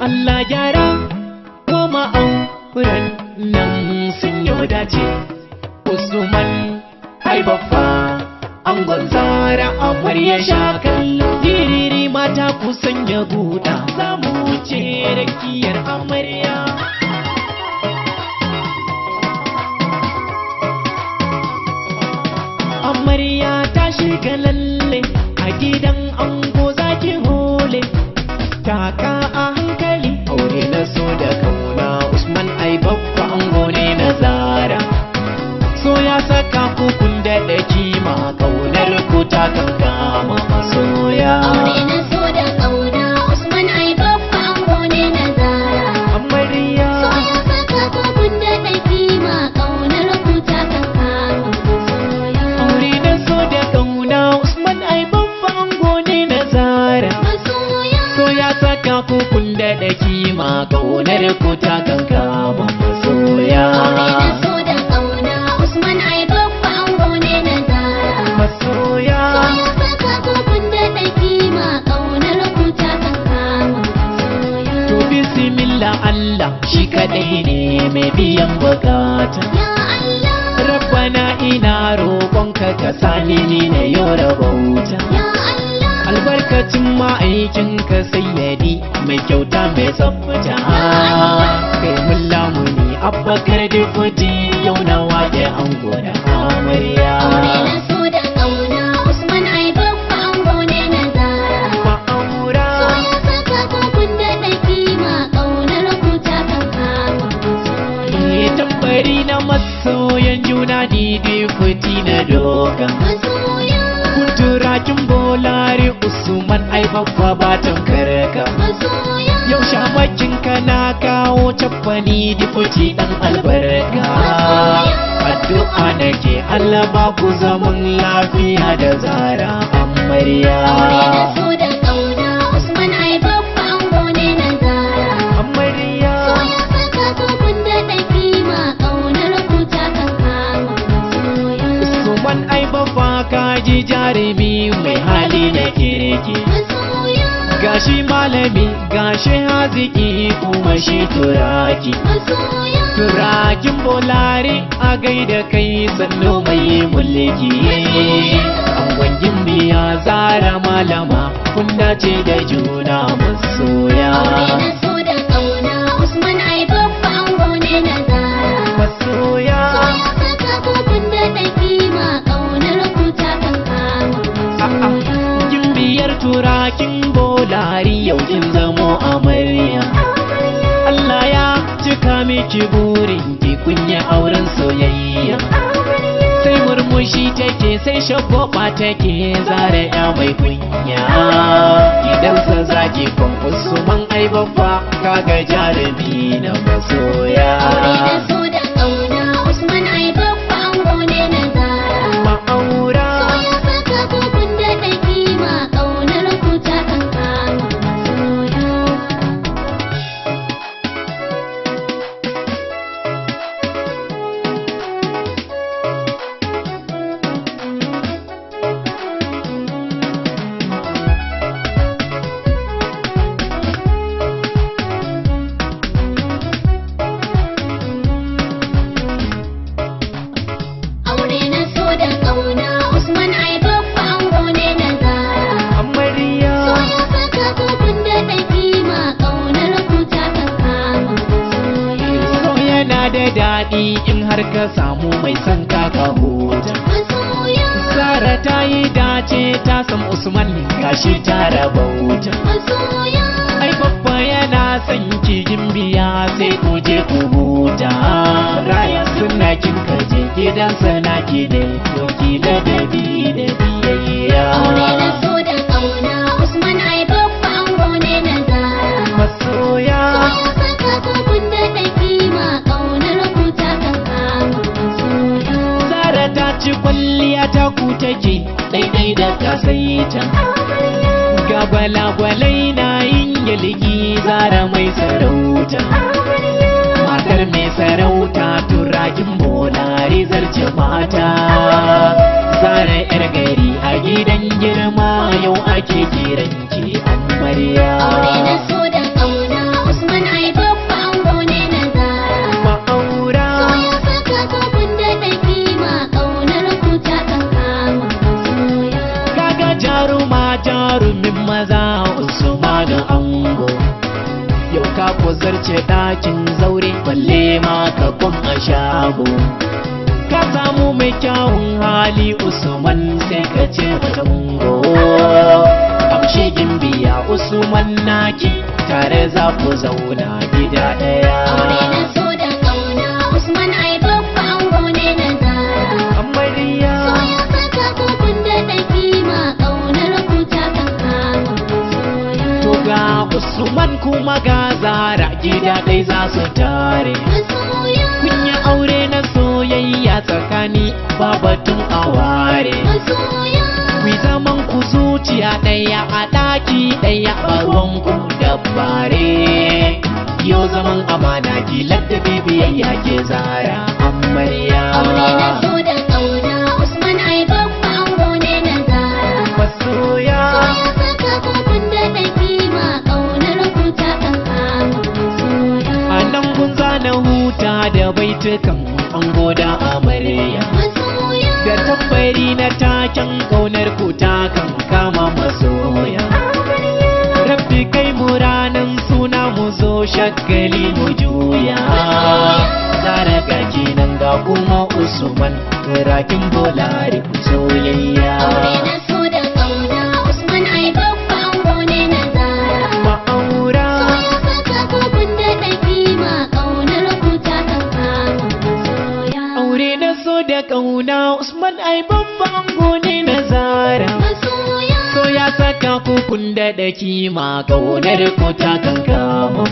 Allah gyara kuma auren nan sun yi dace. Usman ai Baffa angon Zara amarya sha kallo. Diriri mata ku sanya buɗa za mu wuce rakiyar amarya. Amarya ta shiga lalle a gidan ango zaki hole. Taka a hankali aure na so da kauna. Usman ai Baffa ango ne na Zara. So ya saka ku kun daɗa kima kaunar ku ta kankama masoya. Aure na so da kauna. Usman ai Baffa ango ne na Zara. Amarya So ya saka ku kun daɗa kima kaunar ku ta kankama masoya. aure na so da kauna. Usman ai Baffa ango ne na Zara. Masoya. So ya saka ku kun daɗa kima kaunar ku ta kankama masoya. Aure na so da kauna. Usman ai Baffa ango ne na Zara. Masoya So ya saka ku kun daɗa kima kaunar ku ta kankama masoya. to bismillah Allah shi kadai ne mai biyan bukata. Ya Allah, Rabbana ina roƙonka ka sani ni na yau rabauta. ya Allah, Albarkacin ma'aikinka sayyadi mai kyauta mai tsafta. Kai mun lamuni Abbakar Deputy yau na waƙe ango da amarya. aure na so da kauna. Usman ai Baffa ango ne na Zara. Ma'aura So ya saka ku kun daɗa kima kaunar ku ta kankama masoya. tambari na masoyan juna ni Deputy na doka. Masoya, Kuturakin bolari Usman ai Baffa ba tamkarka. masoya, Yau shamakin ka na kawo caffani Deputy dan albarka. Addu'a nake Allah ba ku zaman lafiya da Zara amarya. aure na so da kauna. Usman ai Baffa ango ne na Zara. Amarya So ya saka ku kun daɗa kima kaunar ku ta kankama masoya. Usman ai Baffa ka ji jarumi mai hali na kirki. Masoya, Gashi malami gashi haziki kuma shi turaki. masoya, Turakin bolari a gaida kai sannu mai mulki. Angon gimbiya Zara malama kun dace da juna masoya. aure na so da kauna. Usman ai Baffa ango ne na Zara. Masoya So ya saka ku kun daɗa kima kaunar ku ta kankama masoya. gimbiyar turakin bolari yau kin zamo amarya. Allah ya cika miki burin ki kunya auren soyayya. Sai murmushi take sai shagwaba take Zara ya mai kunya. Gidansa zaki kon Usman ai Baffa kaga jarumi na masoya. Aure na so da kauna. Usman ai Baffa ango ne na Zara. Ma'aura So ya saka ku kun daɗa kima kaunar ku ta kankama masoya. Aure na so da kauna. Usman ai Baffa ango ne na Zara. amarya So ya saka ku kun daɗa kima kaunar ku ta kankama masoya. so yana da daɗi in har ka samu mai son ka ka huta. Masoya, Zara ta yi dace ta san Usman gashi ta rabauta. masoya, Ai babba yana son ki gimbiya sai ku je ku huta. Raya suna kin kaje gidansa na ki da doki da dabi da biyayya. aure na so da kauna. Usman ai Baffa ango ne na Zara. Masoya So ya saka ku kun daɗa kima kaunar ku ta kankama masoya. Zara ta ci kwalliya ta ku take daidai da kasaita. Ga gwalagwalai na yin yalgi Zara mai sarauta. Matar mai sarauta turakin bolari zarce mata. Zara yar gari a gidan girma yau ake kiranki amarya. Aure na so da kauna. wuce ɗakin zaure balle ma ka kun a shago. Ka samu mai kyawun hali Usman sai ka ce mata mungo. Amshi gimbiya Usman naki tare za ku zauna gida ɗaya. Aure na so da kauna Usman ai babba ango ne na zara. Amarya So ya saka ku kun daɗa kima ƙaunar ku ta kan kama masoya. to ga Usman kuma ga Zara gida ɗai za su tare. Masoya, Kun yi aure na soyayya tsakani ba batun a ware. masoya, Ku zaman ku zuciya ɗaya a ɗaki ɗaya ɓarwan ku da bare. Yau zaman amana ki ladabi biyayya ke Zara amarya. aure na so da kauna Usman ai babba ango ne na zara. Masoya So ya saka ku kun daɗa kima ƙaunar ku ta kan kama masoya. a nan kun zana huta da baitukan ango da amarya. Masoya, Da tabbari na taken ƙaunar ku ta kan kama masoya. Rabbi kai mu ranan suna mu zo shagali mu juya. Zara ga kenan ga kuma Usman rakin bolari soyayya. aure na so da kauna Usman ai babba ango ne na zara. Ma'aura So ya saka ku kun daɗa kima ƙaunar ku ta kan kama masoya. aure na so da kauna Usman ai babban gone na Zara. Masoya, So ya saka ku kun daɗa kima ƙaunar ku ta kan kama